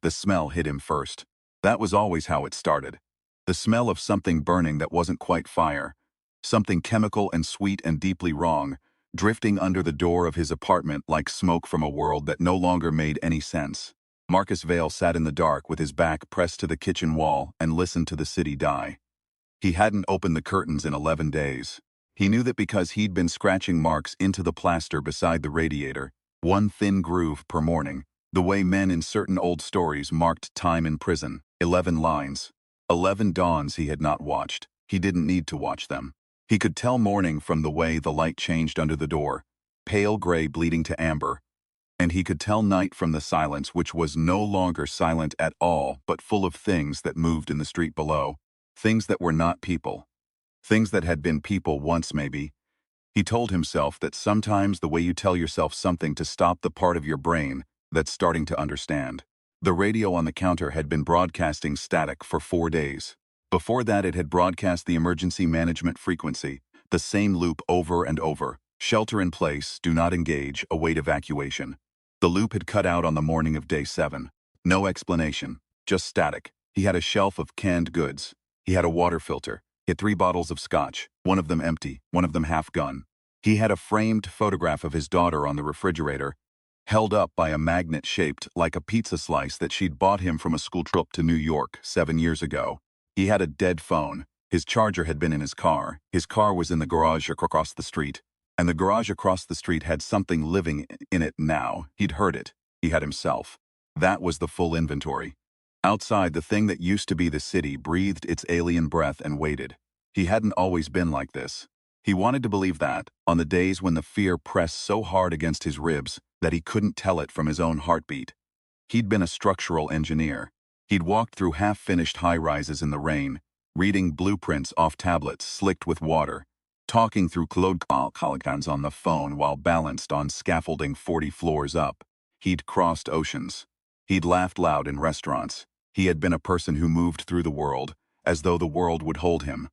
The smell hit him first. That was always how it started. The smell of something burning that wasn't quite fire. Something chemical and sweet and deeply wrong, drifting under the door of his apartment like smoke from a world that no longer made any sense. Marcus Vale sat in the dark with his back pressed to the kitchen wall and listened to the city die. He hadn't opened the curtains in 11 days. He knew that because he'd been scratching marks into the plaster beside the radiator, one thin groove per morning, the way men in certain old stories marked time in prison. 11 lines. 11 dawns he had not watched. He didn't need to watch them. He could tell morning from the way the light changed under the door, pale gray bleeding to amber. And he could tell night from the silence, which was no longer silent at all, but full of things that moved in the street below. Things that were not people. Things that had been people once, maybe. He told himself that sometimes the way you tell yourself something to stop the part of your brain that's starting to understand. The radio on the counter had been broadcasting static for 4 days. Before that, it had broadcast the emergency management frequency, the same loop over and over. Shelter in place, do not engage, await evacuation. The loop had cut out on the morning of day 7. No explanation, just static. He had a shelf of canned goods. He had a water filter. He had 3 bottles of scotch, one of them empty, one of them half-gone. He had a framed photograph of his daughter on the refrigerator, held up by a magnet shaped like a pizza slice that she'd bought him from a school trip to New York 7 years ago. He had a dead phone. His charger had been in his car. His car was in the garage across the street. And the garage across the street had something living in it now. He'd heard it. He had himself. That was the full inventory. Outside, the thing that used to be the city breathed its alien breath and waited. He hadn't always been like this. He wanted to believe that, on the days when the fear pressed so hard against his ribs that he couldn't tell it from his own heartbeat. He'd been a structural engineer. He'd walked through half-finished high-rises in the rain, reading blueprints off tablets slicked with water, talking through Claude Colicans on the phone while balanced on scaffolding 40 floors up. He'd crossed oceans. He'd laughed loud in restaurants. He had been a person who moved through the world, as though the world would hold him.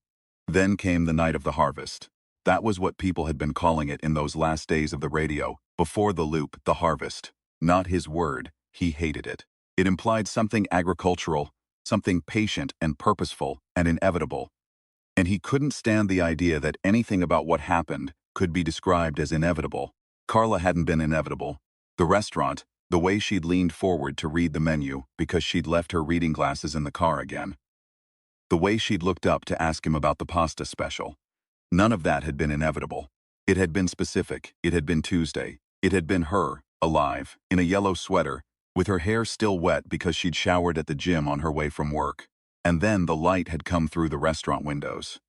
Then came the night of the harvest. That was what people had been calling it in those last days of the radio, before the loop, the harvest. Not his word, he hated it. It implied something agricultural, something patient and purposeful and inevitable. And he couldn't stand the idea that anything about what happened could be described as inevitable. Carla hadn't been inevitable. The restaurant, the way she'd leaned forward to read the menu because she'd left her reading glasses in the car again. The way she'd looked up to ask him about the pasta special. None of that had been inevitable. It had been specific. It had been Tuesday. It had been her, alive, in a yellow sweater, with her hair still wet because she'd showered at the gym on her way from work. And then the light had come through the restaurant windows.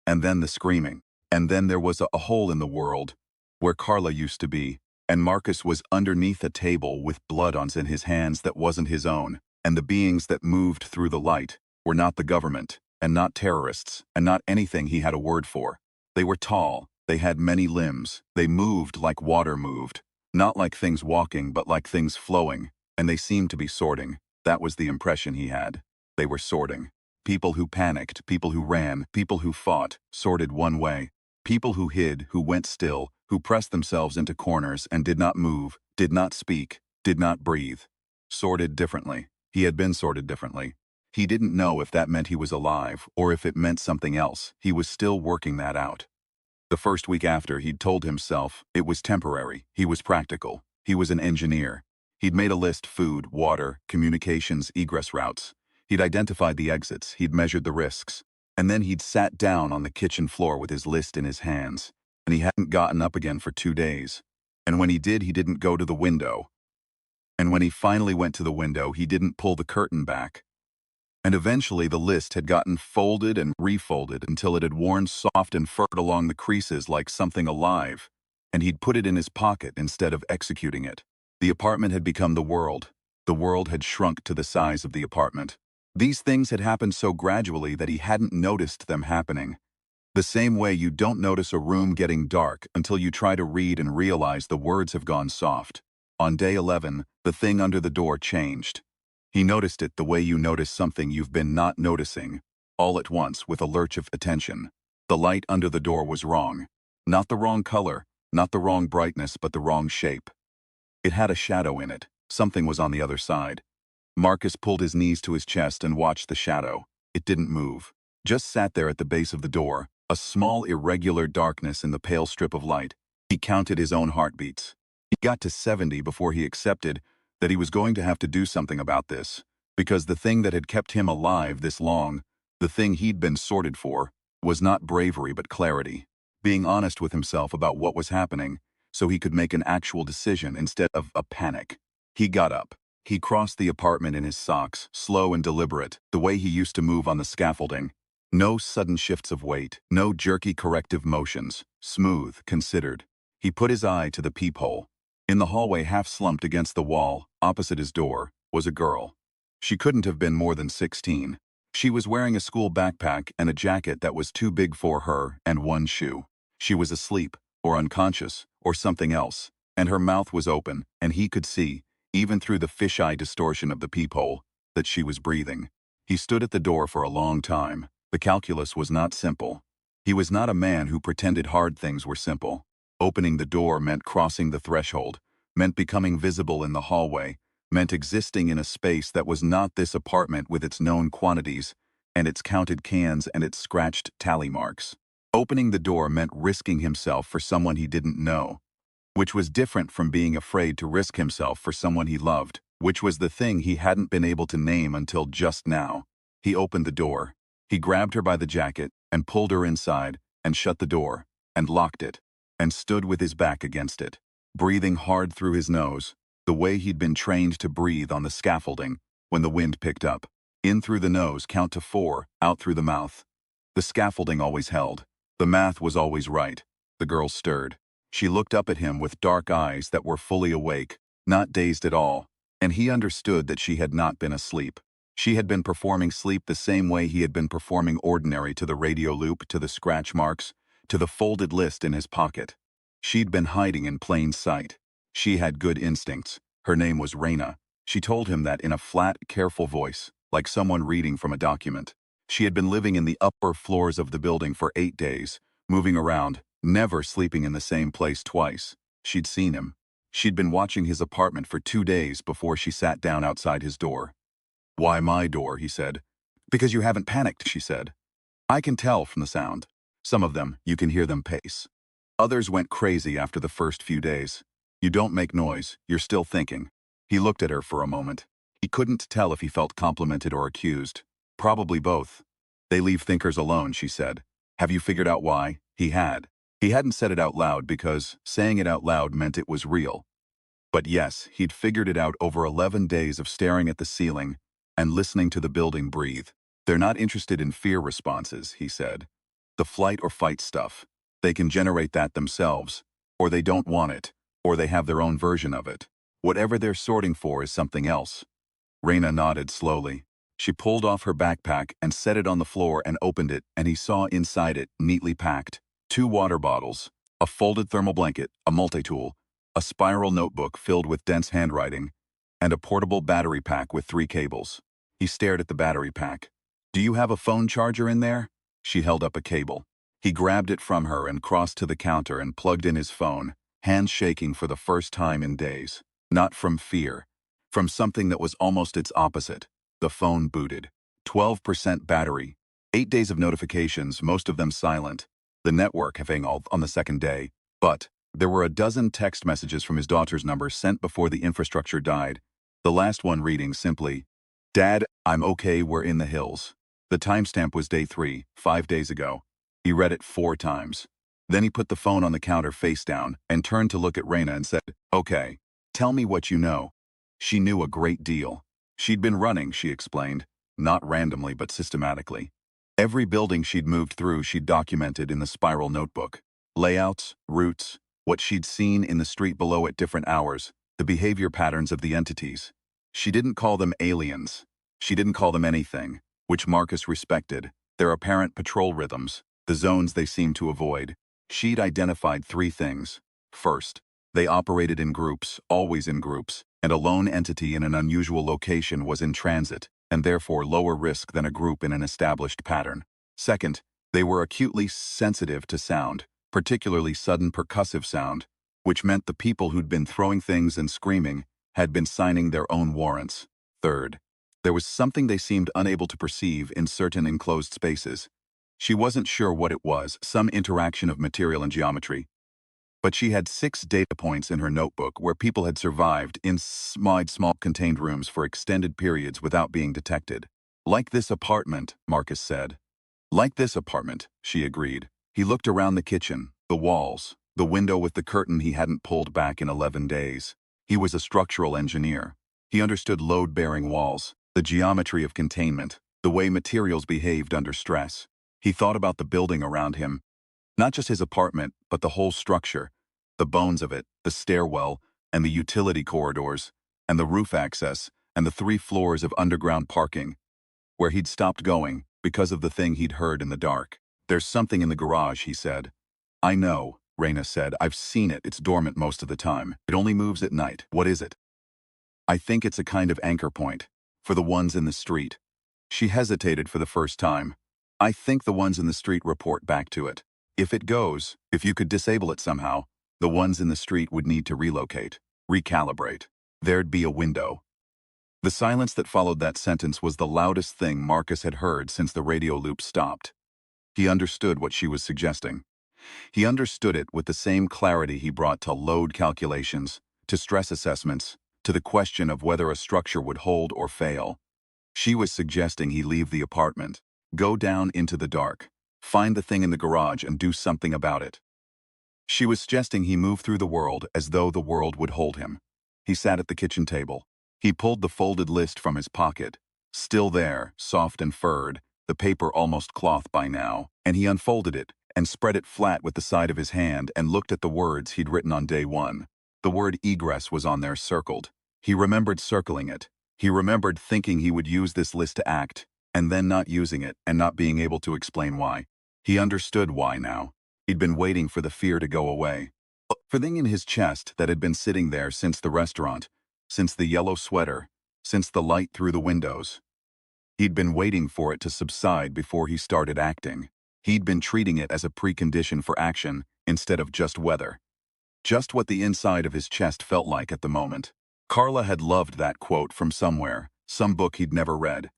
And then the screaming. And then there was a hole in the world, where Carla used to be, and Marcus was underneath a table with blood on his hands that wasn't his own, and the beings that moved through the light were not the government, and not terrorists, and not anything he had a word for. They were tall, they had many limbs, they moved like water moved, not like things walking but like things flowing, and they seemed to be sorting. That was the impression he had. They were sorting. People who panicked, people who ran, people who fought, sorted one way. People who hid, who went still, who pressed themselves into corners and did not move, did not speak, did not breathe. Sorted differently. He had been sorted differently. He didn't know if that meant he was alive or if it meant something else. He was still working that out. The first week after, he'd told himself it was temporary. He was practical. He was an engineer. He'd made a list: food, water, communications, egress routes. He'd identified the exits. He'd measured the risks. And then he'd sat down on the kitchen floor with his list in his hands. And he hadn't gotten up again for 2 days. And when he did, he didn't go to the window. And when he finally went to the window, he didn't pull the curtain back. And eventually the list had gotten folded and refolded until it had worn soft and furred along the creases like something alive, and he'd put it in his pocket instead of executing it. The apartment had become the world. The world had shrunk to the size of the apartment. These things had happened so gradually that he hadn't noticed them happening. The same way you don't notice a room getting dark until you try to read and realize the words have gone soft. On day 11, the thing under the door changed. He noticed it the way you notice something you've been not noticing, all at once with a lurch of attention. The light under the door was wrong. Not the wrong color, not the wrong brightness, but the wrong shape. It had a shadow in it. Something was on the other side. Marcus pulled his knees to his chest and watched the shadow. It didn't move. Just sat there at the base of the door, a small irregular darkness in the pale strip of light. He counted his own heartbeats. He got to 70 before he accepted that he was going to have to do something about this, because the thing that had kept him alive this long, the thing he'd been sorted for, was not bravery but clarity. Being honest with himself about what was happening, so he could make an actual decision instead of a panic. He got up. He crossed the apartment in his socks, slow and deliberate, the way he used to move on the scaffolding. No sudden shifts of weight, no jerky corrective motions, smooth, considered. He put his eye to the peephole. In the hallway half-slumped against the wall, opposite his door, was a girl. She couldn't have been more than 16. She was wearing a school backpack and a jacket that was too big for her and one shoe. She was asleep, or unconscious, or something else, and her mouth was open, and he could see, even through the fisheye distortion of the peephole, that she was breathing. He stood at the door for a long time. The calculus was not simple. He was not a man who pretended hard things were simple. Opening the door meant crossing the threshold, meant becoming visible in the hallway, meant existing in a space that was not this apartment with its known quantities, and its counted cans and its scratched tally marks. Opening the door meant risking himself for someone he didn't know, which was different from being afraid to risk himself for someone he loved, which was the thing he hadn't been able to name until just now. He opened the door. He grabbed her by the jacket and pulled her inside and shut the door and locked it and stood with his back against it, breathing hard through his nose, the way he'd been trained to breathe on the scaffolding when the wind picked up. In through the nose, count to 4, out through the mouth. The scaffolding always held. The math was always right. The girl stirred. She looked up at him with dark eyes that were fully awake, not dazed at all, and he understood that she had not been asleep. She had been performing sleep the same way he had been performing ordinary, to the radio loop, to the scratch marks, to the folded list in his pocket. She'd been hiding in plain sight. She had good instincts. Her name was Reyna. She told him that in a flat, careful voice, like someone reading from a document. She had been living in the upper floors of the building for 8 days, moving around, never sleeping in the same place twice. She'd seen him. She'd been watching his apartment for 2 days before she sat down outside his door. "Why my door?" he said. "Because you haven't panicked," she said. "I can tell from the sound. Some of them, you can hear them pace. Others went crazy after the first few days. You don't make noise, you're still thinking." He looked at her for a moment. He couldn't tell if he felt complimented or accused. Probably both. "They leave thinkers alone," she said. "Have you figured out why?" He had. He hadn't said it out loud because saying it out loud meant it was real. But yes, he'd figured it out over 11 days of staring at the ceiling and listening to the building breathe. "They're not interested in fear responses," he said. "The flight or fight stuff. They can generate that themselves, or they don't want it, or they have their own version of it. Whatever they're sorting for is something else." Reyna nodded slowly. She pulled off her backpack and set it on the floor and opened it, and he saw inside it, neatly packed, 2 water bottles, a folded thermal blanket, a multi-tool, a spiral notebook filled with dense handwriting, and a portable battery pack with 3 cables. He stared at the battery pack. "Do you have a phone charger in there?" She held up a cable. He grabbed it from her and crossed to the counter and plugged in his phone, hands shaking for the first time in days. Not from fear. From something that was almost its opposite. The phone booted. 12% battery. 8 days of notifications, most of them silent. The network having all on the second day. But there were a dozen text messages from his daughter's number sent before the infrastructure died. The last one reading simply, "Dad, I'm okay, we're in the hills." The timestamp was day 3, 5 days ago. He read it 4 times. Then he put the phone on the counter face down and turned to look at Reyna and said, "Okay, tell me what you know." She knew a great deal. She'd been running, she explained, not randomly but systematically. Every building she'd moved through she'd documented in the spiral notebook. Layouts, routes, what she'd seen in the street below at different hours, the behavior patterns of the entities. She didn't call them aliens. She didn't call them anything, which Marcus respected, their apparent patrol rhythms, the zones they seemed to avoid. She'd identified 3 things. First, they operated in groups, always in groups, and a lone entity in an unusual location was in transit, and therefore lower risk than a group in an established pattern. Second, they were acutely sensitive to sound, particularly sudden percussive sound, which meant the people who'd been throwing things and screaming had been signing their own warrants. Third, There was something they seemed unable to perceive in certain enclosed spaces. She wasn't sure what it was, some interaction of material and geometry. But she had 6 data points in her notebook where people had survived in small contained rooms for extended periods without being detected. Like this apartment, Marcus said. Like this apartment, she agreed. He looked around the kitchen, the walls, the window with the curtain he hadn't pulled back in 11 days. He was a structural engineer. He understood load-bearing walls, the geometry of containment, the way materials behaved under stress. He thought about the building around him, not just his apartment, but the whole structure, the bones of it, the stairwell, and the utility corridors, and the roof access, and the 3 floors of underground parking, where he'd stopped going because of the thing he'd heard in the dark. There's something in the garage, he said. I know, Raina said. I've seen it. It's dormant most of the time. It only moves at night. What is it? I think it's a kind of anchor point for the ones in the street. She hesitated for the first time. I think the ones in the street report back to it. If it goes, if you could disable it somehow, the ones in the street would need to relocate, recalibrate. There'd be a window. The silence that followed that sentence was the loudest thing Marcus had heard since the radio loop stopped. He understood what she was suggesting. He understood it with the same clarity he brought to load calculations, to stress assessments, to the question of whether a structure would hold or fail. She was suggesting he leave the apartment, go down into the dark, find the thing in the garage and do something about it. She was suggesting he move through the world as though the world would hold him. He sat at the kitchen table. He pulled the folded list from his pocket. Still there, soft and furred, the paper almost cloth by now, and he unfolded it and spread it flat with the side of his hand and looked at the words he'd written on day 1. The word egress was on there circled. He remembered circling it. He remembered thinking he would use this list to act, and then not using it and not being able to explain why. He understood why now. He'd been waiting for the fear to go away. For the thing in his chest that had been sitting there since the restaurant, since the yellow sweater, since the light through the windows. He'd been waiting for it to subside before he started acting. He'd been treating it as a precondition for action instead of just weather. Just what the inside of his chest felt like at the moment. Carla had loved that quote from somewhere, some book he'd never read,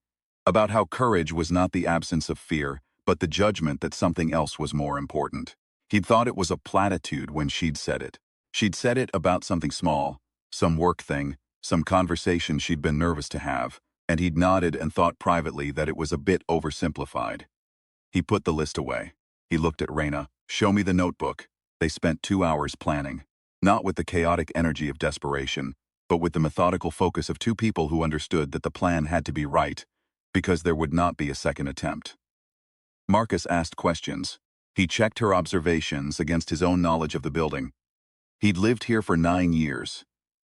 about how courage was not the absence of fear, but the judgment that something else was more important. He'd thought it was a platitude when she'd said it. She'd said it about something small, some work thing, some conversation she'd been nervous to have, and he'd nodded and thought privately that it was a bit oversimplified. He put the list away. He looked at Raina. Show me the notebook. They spent 2 hours planning, not with the chaotic energy of desperation, but with the methodical focus of 2 people who understood that the plan had to be right, because there would not be a second attempt. Marcus asked questions. He checked her observations against his own knowledge of the building. He'd lived here for 9 years.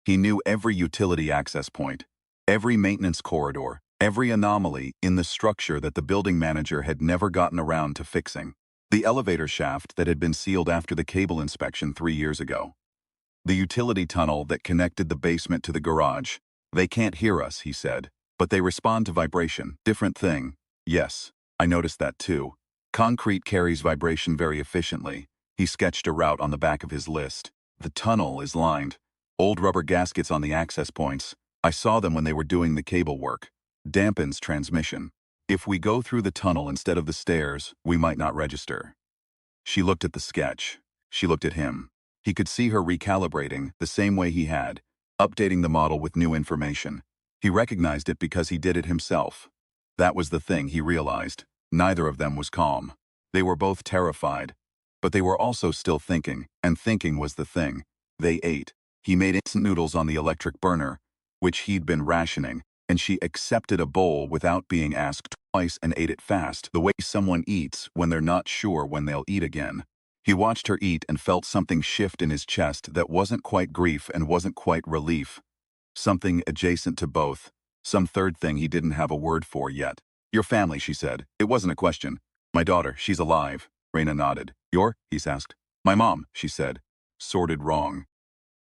He knew every utility access point, every maintenance corridor, every anomaly in the structure that the building manager had never gotten around to fixing. The elevator shaft that had been sealed after the cable inspection 3 years ago. The utility tunnel that connected the basement to the garage. They can't hear us, he said, but they respond to vibration. Different thing. Yes, I noticed that too. Concrete carries vibration very efficiently. He sketched a route on the back of his list. The tunnel is lined. Old rubber gaskets on the access points. I saw them when they were doing the cable work. Dampens transmission. If we go through the tunnel instead of the stairs, we might not register. She looked at the sketch. She looked at him. He could see her recalibrating the same way he had, updating the model with new information. He recognized it because he did it himself. That was the thing he realized. Neither of them was calm. They were both terrified. But they were also still thinking, and thinking was the thing. They ate. He made instant noodles on the electric burner, which he'd been rationing, and she accepted a bowl without being asked twice and ate it fast, the way someone eats when they're not sure when they'll eat again. He watched her eat and felt something shift in his chest that wasn't quite grief and wasn't quite relief. Something adjacent to both, some third thing he didn't have a word for yet. Your family, she said. It wasn't a question. My daughter, she's alive. Raina nodded. Your? He asked. My mom, she said. Sorted wrong.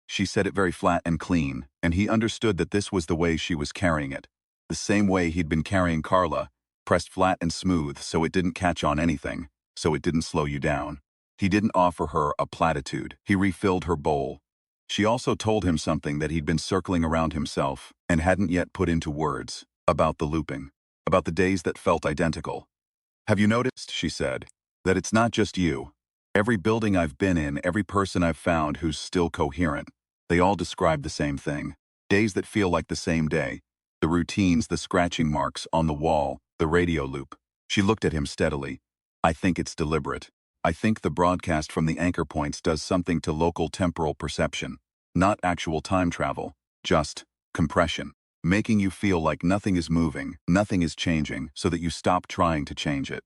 She said it very flat and clean, and he understood that this was the way she was carrying it. The same way he'd been carrying Carla, pressed flat and smooth so it didn't catch on anything, so it didn't slow you down. He didn't offer her a platitude. He refilled her bowl. She also told him something that he'd been circling around himself and hadn't yet put into words. About the looping. About the days that felt identical. Have you noticed, she said, that it's not just you. Every building I've been in, every person I've found who's still coherent, they all describe the same thing. Days that feel like the same day. The routines, the scratching marks on the wall, the radio loop. She looked at him steadily. I think it's deliberate. I think the broadcast from the anchor points does something to local temporal perception. Not actual time travel, just compression. Making you feel like nothing is moving, nothing is changing, so that you stop trying to change it.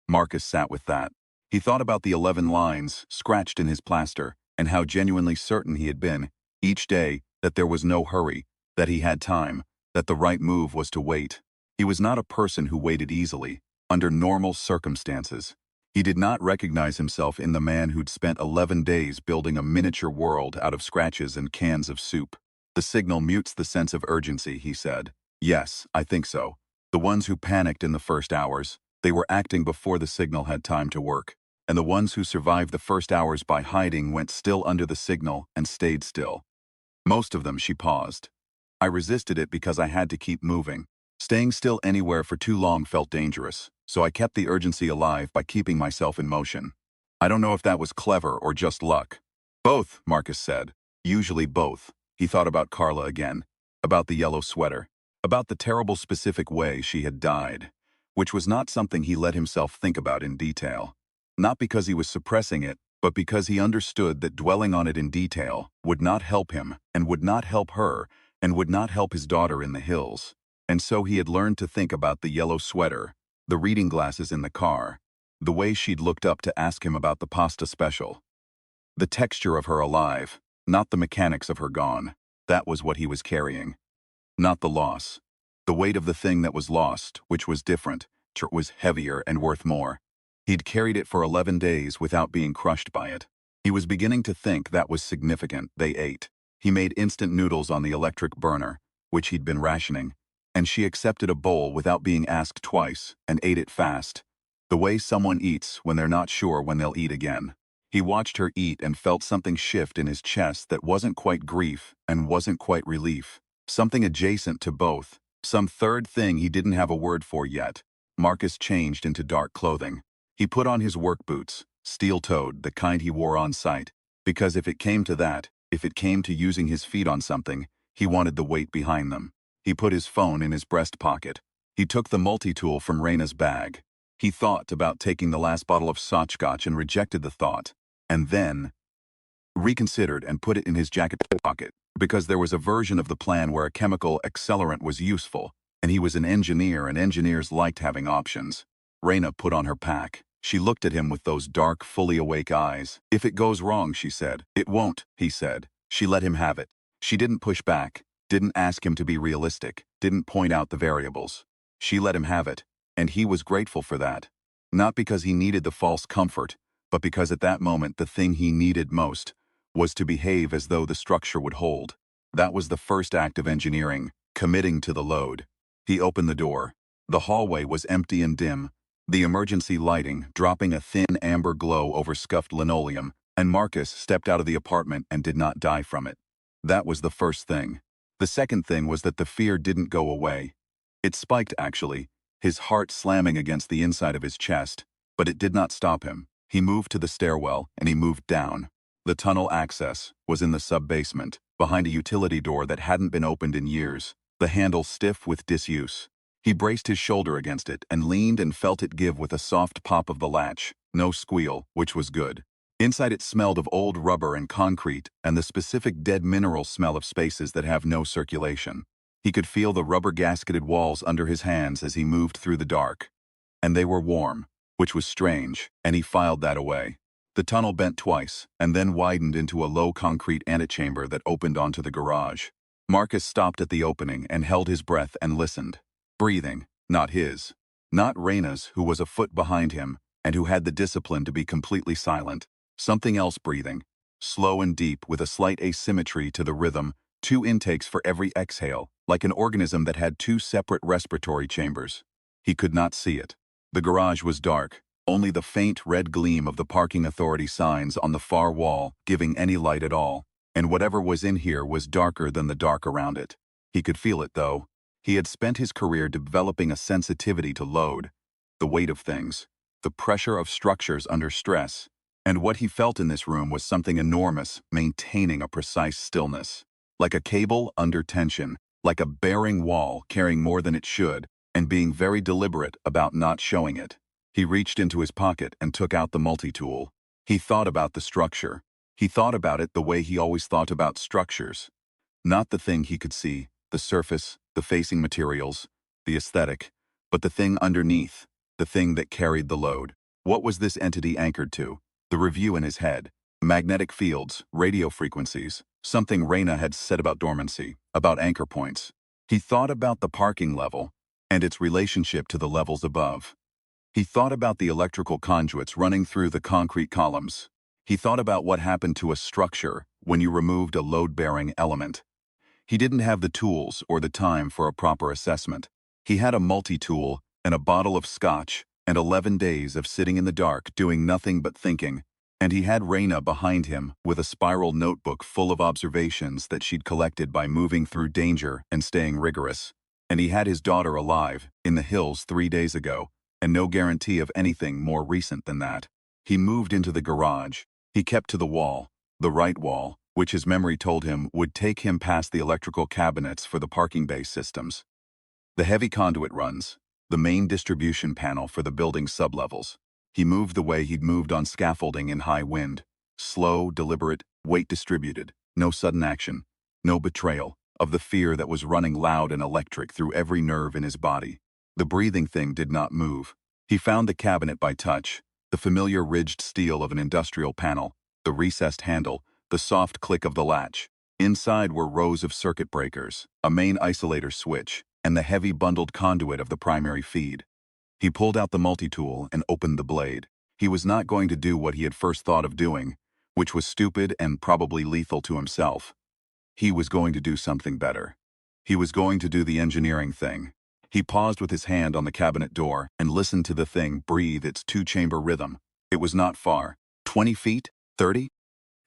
Marcus sat with that. He thought about the 11 lines scratched in his plaster, and how genuinely certain he had been, each day, that there was no hurry, that he had time, that the right move was to wait. He was not a person who waited easily, under normal circumstances. He did not recognize himself in the man who'd spent 11 days building a miniature world out of scratches and cans of soup. The signal mutes the sense of urgency, he said. Yes, I think so. The ones who panicked in the first hours, they were acting before the signal had time to work. And the ones who survived the first hours by hiding went still under the signal and stayed still. Most of them, she paused. I resisted it because I had to keep moving. Staying still anywhere for too long felt dangerous, so I kept the urgency alive by keeping myself in motion. I don't know if that was clever or just luck. Both, Marcus said. Usually both. He thought about Carla again, about the yellow sweater, about the terrible specific way she had died, which was not something he let himself think about in detail. Not because he was suppressing it, but because he understood that dwelling on it in detail would not help him, and would not help her, and would not help his daughter in the hills. And so he had learned to think about the yellow sweater, the reading glasses in the car, the way she'd looked up to ask him about the pasta special. The texture of her alive, not the mechanics of her gone. That was what he was carrying. Not the loss. The weight of the thing that was lost, which was different, was heavier and worth more. He'd carried it for 11 days without being crushed by it. He was beginning to think that was significant. They ate. He made instant noodles on the electric burner, which he'd been rationing, and she accepted a bowl without being asked twice and ate it fast. The way someone eats when they're not sure when they'll eat again. He watched her eat and felt something shift in his chest that wasn't quite grief and wasn't quite relief. Something adjacent to both. Some third thing he didn't have a word for yet. Marcus changed into dark clothing. He put on his work boots, steel-toed, the kind he wore on site. Because if it came to that, if it came to using his feet on something, he wanted the weight behind them. He put his phone in his breast pocket. He took the multi-tool from Raina's bag. He thought about taking the last bottle of Scotch and rejected the thought. And then reconsidered and put it in his jacket pocket, because there was a version of the plan where a chemical accelerant was useful, and he was an engineer and engineers liked having options. Raina put on her pack. She looked at him with those dark, fully awake eyes. If it goes wrong, she said. It won't, he said. She let him have it. She didn't push back, didn't ask him to be realistic, didn't point out the variables. She let him have it, and he was grateful for that. Not because he needed the false comfort, but because at that moment the thing he needed most was to behave as though the structure would hold. That was the first act of engineering, committing to the load. He opened the door. The hallway was empty and dim, the emergency lighting dropping a thin amber glow over scuffed linoleum, and Marcus stepped out of the apartment and did not die from it. That was the first thing. The second thing was that the fear didn't go away. It spiked, actually, his heart slamming against the inside of his chest, but it did not stop him. He moved to the stairwell, and he moved down. The tunnel access was in the sub-basement, behind a utility door that hadn't been opened in years, the handle stiff with disuse. He braced his shoulder against it and leaned and felt it give with a soft pop of the latch, no squeal, which was good. Inside it smelled of old rubber and concrete and the specific dead mineral smell of spaces that have no circulation. He could feel the rubber-gasketed walls under his hands as he moved through the dark. And they were warm, which was strange, and he filed that away. The tunnel bent twice, and then widened into a low concrete antechamber that opened onto the garage. Marcus stopped at the opening and held his breath and listened. Breathing, not his. Not Raina's, who was a foot behind him, and who had the discipline to be completely silent. Something else breathing. Slow and deep, with a slight asymmetry to the rhythm, 2 intakes for every exhale, like an organism that had 2 separate respiratory chambers. He could not see it. The garage was dark, only the faint red gleam of the parking authority signs on the far wall giving any light at all, and whatever was in here was darker than the dark around it. He could feel it, though. He had spent his career developing a sensitivity to load, the weight of things, the pressure of structures under stress, and what he felt in this room was something enormous, maintaining a precise stillness. Like a cable under tension, like a bearing wall carrying more than it should, and being very deliberate about not showing it. He reached into his pocket and took out the multi-tool. He thought about the structure. He thought about it the way he always thought about structures. Not the thing he could see, the surface, the facing materials, the aesthetic, but the thing underneath, the thing that carried the load. What was this entity anchored to? The review in his head. Magnetic fields, radio frequencies, something Reyna had said about dormancy, about anchor points. He thought about the parking level and its relationship to the levels above. He thought about the electrical conduits running through the concrete columns. He thought about what happened to a structure when you removed a load-bearing element. He didn't have the tools or the time for a proper assessment. He had a multi-tool and a bottle of scotch and 11 days of sitting in the dark doing nothing but thinking. And he had Reyna behind him with a spiral notebook full of observations that she'd collected by moving through danger and staying rigorous. And he had his daughter alive, in the hills 3 days ago, and no guarantee of anything more recent than that. He moved into the garage. He kept to the wall, the right wall, which his memory told him would take him past the electrical cabinets for the parking bay systems. The heavy conduit runs, the main distribution panel for the building's sublevels. He moved the way he'd moved on scaffolding in high wind. Slow, deliberate, weight distributed, no sudden action, no betrayal of the fear that was running loud and electric through every nerve in his body. The breathing thing did not move. He found the cabinet by touch, the familiar ridged steel of an industrial panel, the recessed handle, the soft click of the latch. Inside were rows of circuit breakers, a main isolator switch, and the heavy bundled conduit of the primary feed. He pulled out the multi-tool and opened the blade. He was not going to do what he had first thought of doing, which was stupid and probably lethal to himself. He was going to do something better. He was going to do the engineering thing. He paused with his hand on the cabinet door and listened to the thing breathe its two-chamber rhythm. It was not far. 20 feet? 30?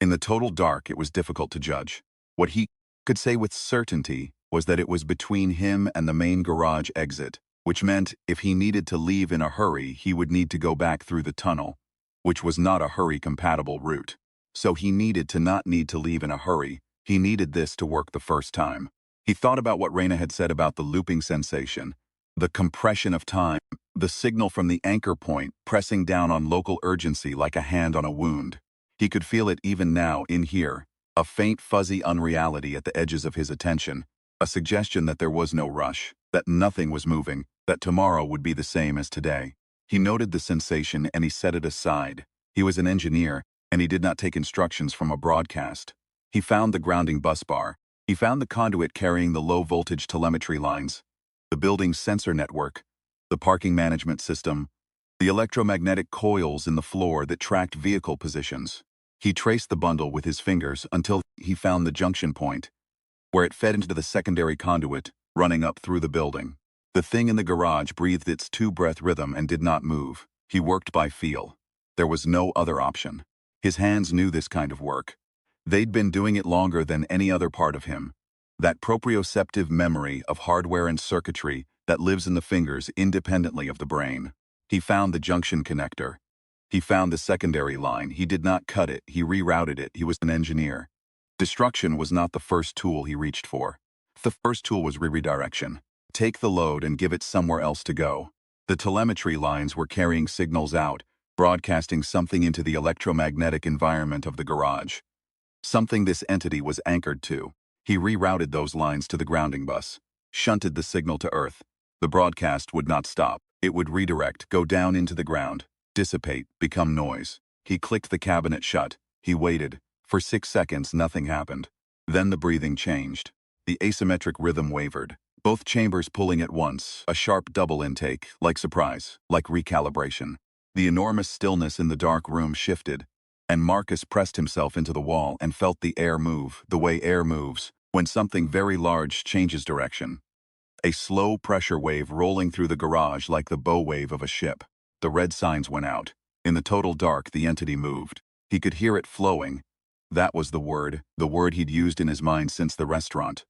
In the total dark, it was difficult to judge. What he could say with certainty was that it was between him and the main garage exit, which meant if he needed to leave in a hurry, he would need to go back through the tunnel, which was not a hurry-compatible route. So he needed to not need to leave in a hurry. He needed this to work the first time. He thought about what Reyna had said about the looping sensation, the compression of time, the signal from the anchor point pressing down on local urgency like a hand on a wound. He could feel it even now in here, a faint fuzzy unreality at the edges of his attention, a suggestion that there was no rush, that nothing was moving, that tomorrow would be the same as today. He noted the sensation and he set it aside. He was an engineer, and he did not take instructions from a broadcast. He found the grounding bus bar. He found the conduit carrying the low-voltage telemetry lines, the building's sensor network, the parking management system, the electromagnetic coils in the floor that tracked vehicle positions. He traced the bundle with his fingers until he found the junction point, where it fed into the secondary conduit running up through the building. The thing in the garage breathed its two-breath rhythm and did not move. He worked by feel. There was no other option. His hands knew this kind of work. They'd been doing it longer than any other part of him. That proprioceptive memory of hardware and circuitry that lives in the fingers independently of the brain. He found the junction connector. He found the secondary line. He did not cut it. He rerouted it. He was an engineer. Destruction was not the first tool he reached for. The first tool was redirection. Take the load and give it somewhere else to go. The telemetry lines were carrying signals out, broadcasting something into the electromagnetic environment of the garage. Something this entity was anchored to. He rerouted those lines to the grounding bus, shunted the signal to Earth. The broadcast would not stop. It would redirect, go down into the ground, dissipate, become noise. He clicked the cabinet shut. He waited. For 6 seconds, nothing happened. Then the breathing changed. The asymmetric rhythm wavered. Both chambers pulling at once, a sharp double intake, like surprise, like recalibration. The enormous stillness in the dark room shifted, and Marcus pressed himself into the wall and felt the air move, the way air moves, when something very large changes direction. A slow pressure wave rolling through the garage like the bow wave of a ship. The red signs went out. In the total dark, the entity moved. He could hear it flowing. That was the word he'd used in his mind since the restaurant.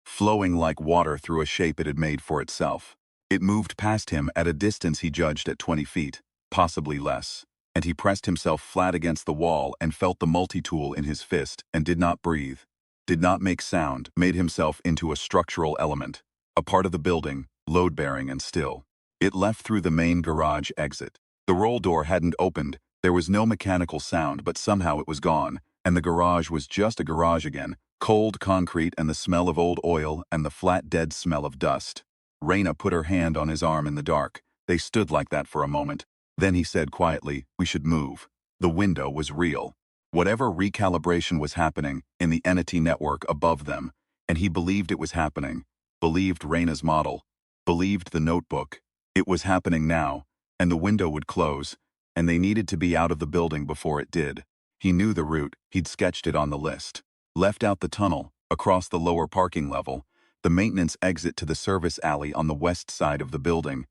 flowing like water through a shape it had made for itself. It moved past him at a distance he judged at 20 feet, possibly less, and he pressed himself flat against the wall and felt the multi-tool in his fist and did not breathe, did not make sound, made himself into a structural element, a part of the building, load-bearing and still. It left through the main garage exit. The roll door hadn't opened, there was no mechanical sound, but somehow it was gone, and the garage was just a garage again, cold concrete and the smell of old oil and the flat dead smell of dust. Raina put her hand on his arm in the dark. They stood like that for a moment. Then he said quietly, "We should move." The window was real. Whatever recalibration was happening in the entity network above them, and he believed it was happening, believed Raina's model, believed the notebook. It was happening now, and the window would close, and they needed to be out of the building before it did. He knew the route, he'd sketched it on the list. Left out the tunnel, across the lower parking level, the maintenance exit to the service alley on the west side of the building,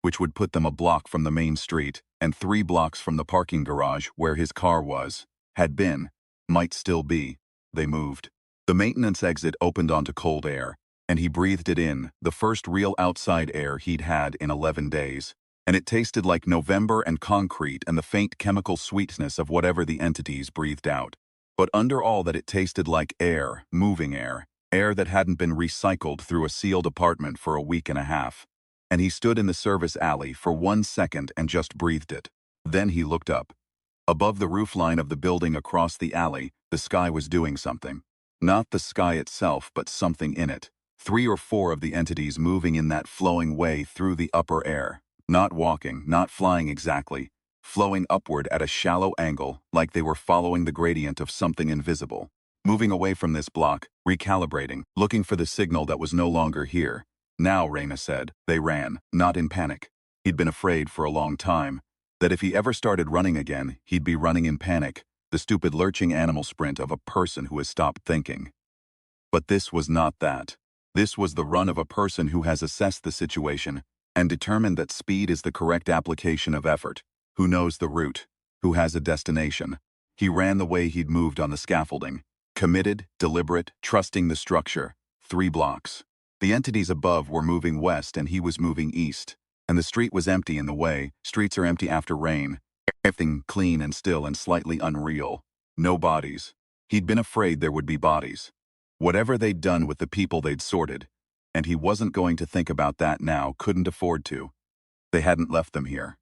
which would put them a block from the main street and 3 blocks from the parking garage where his car was, had been, might still be. They moved. The maintenance exit opened onto cold air, and he breathed it in, the first real outside air he'd had in 11 days. And it tasted like November and concrete and the faint chemical sweetness of whatever the entities breathed out. But under all that, it tasted like air, moving air, air that hadn't been recycled through a sealed apartment for a week and a half. And he stood in the service alley for 1 second and just breathed it. Then he looked up. Above the roofline of the building across the alley, the sky was doing something. Not the sky itself, but something in it. 3 or 4 of the entities moving in that flowing way through the upper air. Not walking, not flying exactly, flowing upward at a shallow angle like they were following the gradient of something invisible. Moving away from this block, recalibrating, looking for the signal that was no longer here. Now, Raina said, they ran, not in panic. He'd been afraid for a long time that if he ever started running again, he'd be running in panic, the stupid lurching animal sprint of a person who has stopped thinking. But this was not that. This was the run of a person who has assessed the situation and determined that speed is the correct application of effort, who knows the route, who has a destination. He ran the way he'd moved on the scaffolding, committed, deliberate, trusting the structure. 3 blocks. The entities above were moving west and he was moving east, and the street was empty in the way. Streets are empty after rain. Everything clean and still and slightly unreal. No bodies. He'd been afraid there would be bodies. Whatever they'd done with the people they'd sorted, and he wasn't going to think about that now, couldn't afford to. They hadn't left them here.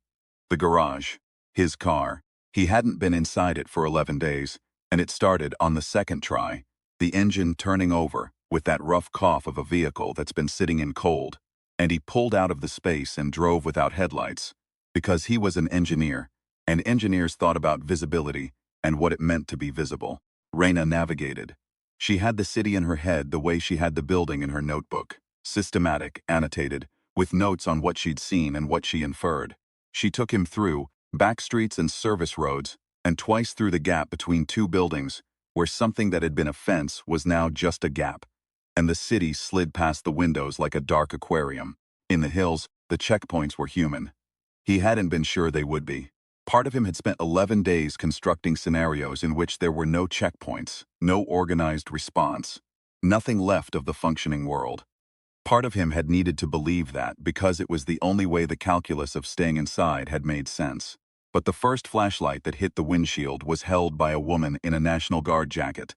The garage. His car. He hadn't been inside it for 11 days, and it started on the second try, the engine turning over with that rough cough of a vehicle that's been sitting in cold, and he pulled out of the space and drove without headlights, because he was an engineer, and engineers thought about visibility and what it meant to be visible. Raina navigated. She had the city in her head the way she had the building in her notebook. Systematic, annotated, with notes on what she'd seen and what she inferred. She took him through back streets and service roads, and twice through the gap between 2 buildings, where something that had been a fence was now just a gap, and the city slid past the windows like a dark aquarium. In the hills, the checkpoints were human. He hadn't been sure they would be. Part of him had spent 11 days constructing scenarios in which there were no checkpoints, no organized response, nothing left of the functioning world. Part of him had needed to believe that because it was the only way the calculus of staying inside had made sense. But the first flashlight that hit the windshield was held by a woman in a National Guard jacket,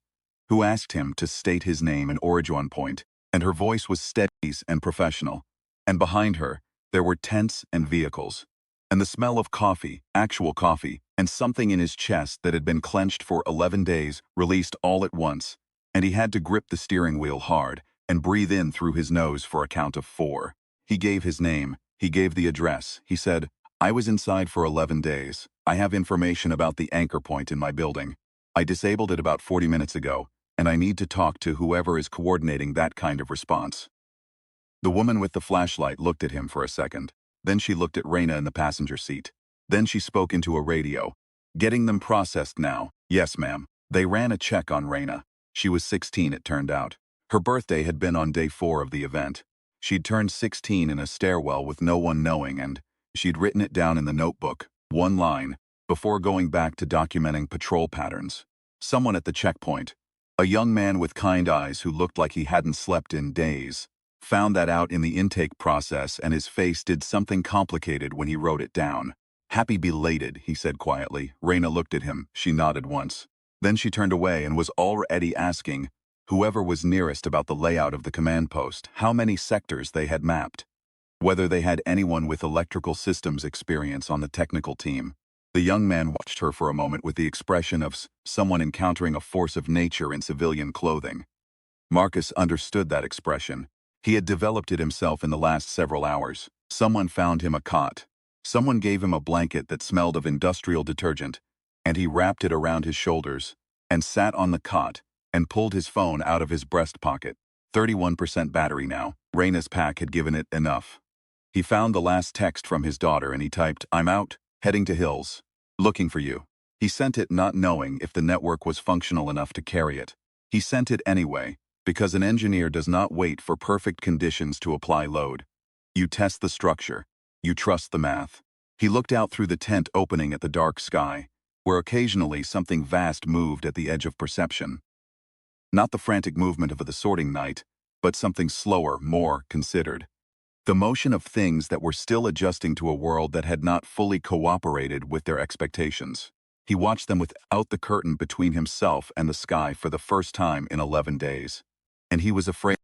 who asked him to state his name and origin point, and her voice was steady and professional. And behind her, there were tents and vehicles, and the smell of coffee, actual coffee, and something in his chest that had been clenched for 11 days released all at once, and he had to grip the steering wheel hard and breathe in through his nose for a count of 4. He gave his name, he gave the address. He said, "I was inside for 11 days. I have information about the anchor point in my building. I disabled it about 40 minutes ago, and I need to talk to whoever is coordinating that kind of response." The woman with the flashlight looked at him for a second. Then she looked at Raina in the passenger seat. Then she spoke into a radio. "Getting them processed now." "Yes, ma'am." They ran a check on Raina. She was 16, it turned out. Her birthday had been on day 4 of the event. She'd turned 16 in a stairwell with no one knowing, and she'd written it down in the notebook, 1 line, before going back to documenting patrol patterns. Someone at the checkpoint, A young man with kind eyes who looked like he hadn't slept in days. Found that out in the intake process, and his face did something complicated when he wrote it down. Happy belated, he said quietly. Reyna looked at him. She nodded once. Then she turned away and was already asking whoever was nearest about the layout of the command post, how many sectors they had mapped, whether they had anyone with electrical systems experience on the technical team. The young man watched her for a moment with the expression of someone encountering a force of nature in civilian clothing. Marcus understood that expression. He had developed it himself in the last several hours. Someone found him a cot. Someone gave him a blanket that smelled of industrial detergent, and he wrapped it around his shoulders and sat on the cot and pulled his phone out of his breast pocket. 31% battery now. Reyna's pack had given it enough. He found the last text from his daughter and he typed, "I'm out, heading to Hills. Looking for you." He sent it not knowing if the network was functional enough to carry it. He sent it anyway, because an engineer does not wait for perfect conditions to apply load. You test the structure. You trust the math. He looked out through the tent opening at the dark sky, where occasionally something vast moved at the edge of perception. Not the frantic movement of the sorting night, but something slower, more considered. The motion of things that were still adjusting to a world that had not fully cooperated with their expectations. He watched them without the curtain between himself and the sky for the first time in 11 days. And he was afraid,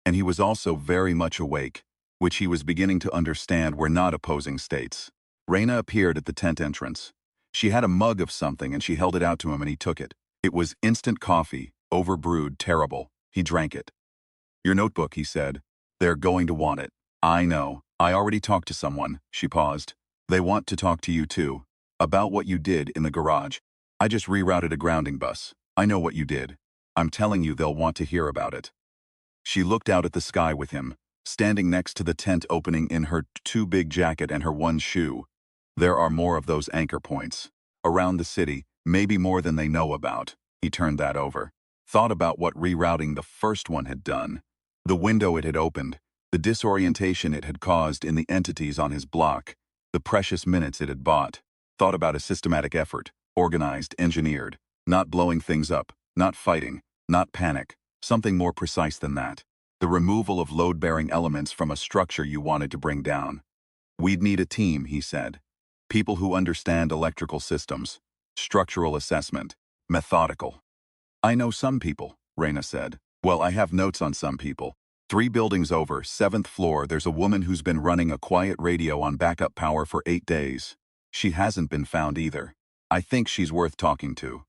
and he was also very much awake, which he was beginning to understand were not opposing states. Reyna appeared at the tent entrance. She had a mug of something and she held it out to him and he took it. It was instant coffee, overbrewed, terrible. He drank it. "Your notebook," he said. "They're going to want it." "I know. I already talked to someone." She paused. "They want to talk to you too. About what you did in the garage. I just rerouted a grounding bus. I know what you did. I'm telling you they'll want to hear about it." She looked out at the sky with him, standing next to the tent opening in her too big jacket and her one shoe. There are more of those anchor points. Around the city, maybe more than they know about. He turned that over. Thought about what rerouting the first one had done. The window it had opened. The disorientation it had caused in the entities on his block. The precious minutes it had bought. Thought about a systematic effort, organized, engineered. Not blowing things up, not fighting, not panic. Something more precise than that. The removal of load-bearing elements from a structure you wanted to bring down. "We'd need a team," he said. "People who understand electrical systems, structural assessment, methodical." "I know some people," Reyna said. "Well, I have notes on some people. 3 buildings over, 7th floor, there's a woman who's been running a quiet radio on backup power for 8 days. She hasn't been found either. I think she's worth talking to."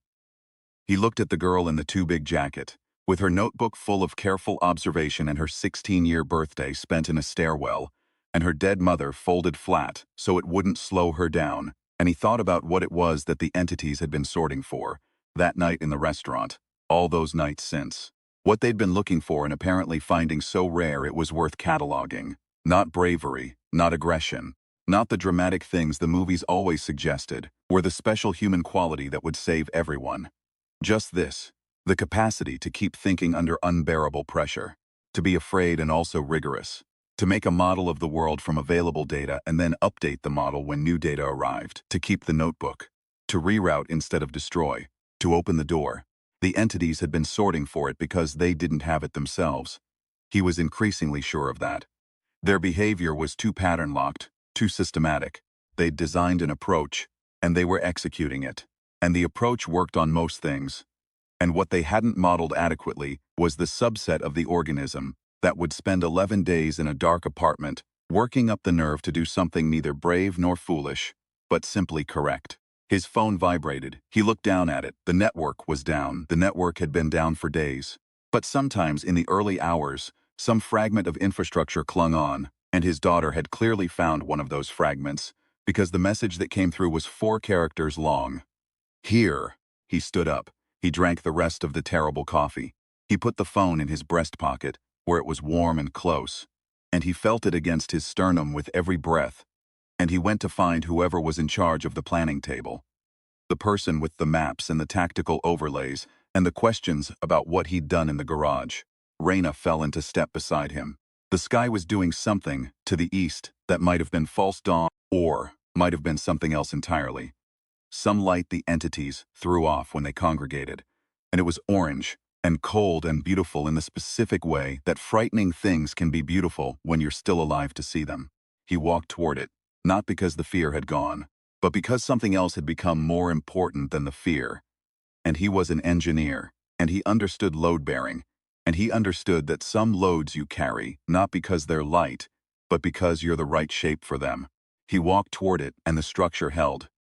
He looked at the girl in the too big jacket, with her notebook full of careful observation and her 16-year birthday spent in a stairwell, and her dead mother folded flat so it wouldn't slow her down, and he thought about what it was that the entities had been sorting for, that night in the restaurant, all those nights since. What they'd been looking for and apparently finding so rare it was worth cataloging. Not bravery, not aggression, not the dramatic things the movies always suggested, were the special human quality that would save everyone. Just this. The capacity to keep thinking under unbearable pressure, to be afraid and also rigorous, to make a model of the world from available data and then update the model when new data arrived, to keep the notebook, to reroute instead of destroy, to open the door. The entities had been sorting for it because they didn't have it themselves. He was increasingly sure of that. Their behavior was too pattern-locked, too systematic. They'd designed an approach, and they were executing it. And the approach worked on most things. And what they hadn't modeled adequately was the subset of the organism that would spend 11 days in a dark apartment, working up the nerve to do something neither brave nor foolish, but simply correct. His phone vibrated. He looked down at it. The network was down. The network had been down for days. But sometimes in the early hours, some fragment of infrastructure clung on, and his daughter had clearly found one of those fragments, because the message that came through was 4 characters long. "Here." He stood up. He drank the rest of the terrible coffee. He put the phone in his breast pocket, where it was warm and close, and he felt it against his sternum with every breath, and he went to find whoever was in charge of the planning table. The person with the maps and the tactical overlays, and the questions about what he'd done in the garage. Reyna fell into step beside him. The sky was doing something, to the east, that might have been false dawn, or might have been something else entirely. Some light the entities threw off when they congregated, and it was orange, and cold and beautiful in the specific way that frightening things can be beautiful when you're still alive to see them. He walked toward it, not because the fear had gone, but because something else had become more important than the fear. And he was an engineer, and he understood load-bearing, and he understood that some loads you carry, not because they're light, but because you're the right shape for them. He walked toward it, and the structure held.